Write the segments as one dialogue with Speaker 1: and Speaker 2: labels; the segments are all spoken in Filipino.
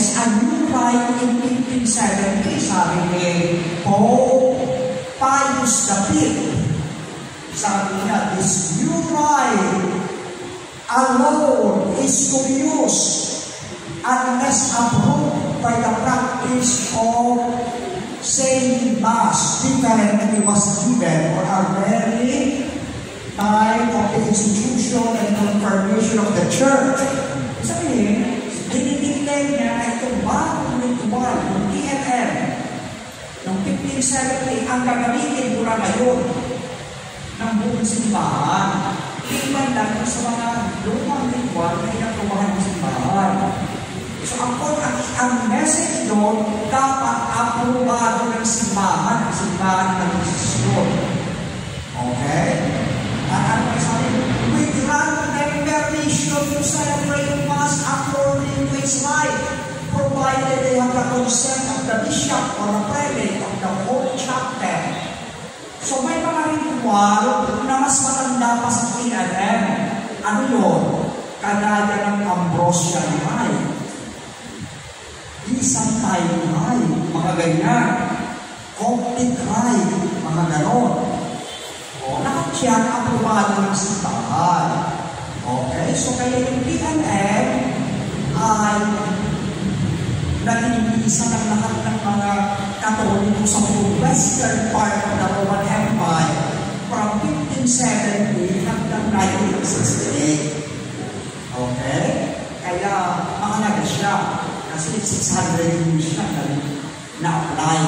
Speaker 1: introduces a new rite in 1570, sabi ni Pope Pius V. Sabi niya, this new rite alone is to be used unless approved by the practice of saying Mass, differently was given on our very time of the institution and confirmation of the Church. Sabihin, dinidictate niya na itong bagong ritual, yung TNM, noong 1570, ang gagamitin mula ngayon ng buong simbahan. Tingnan lang sa mga lumang ritual na inakumahan ng simbahan. So ang message doon, dapat aprobado ng simbahan ng desisyon. Okay? At ano ay sabi, we grant them permission to celebrate Mass according to its right, provided they have the consent of the bishop or the prelate of the whole chapter. So may mga ritual na mas matanda pa sa TNM. Ano yun? Kanaya ng Ambrosian Rite, Byzantine Rite, mga ganyan. Coptic Rite, mga ganon. Lahat yan aprobado ng simbahan. Okay? So kaya yung TNM ay nag-iisa ng lahat ng mga Katoliko sa western part of the Roman Empire from 1570 hanggang 1968. Okay? Kaya mahalaga siya kasi 600 years siya na-apply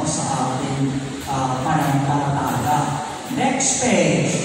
Speaker 1: sa ating pananampalataya. Next page.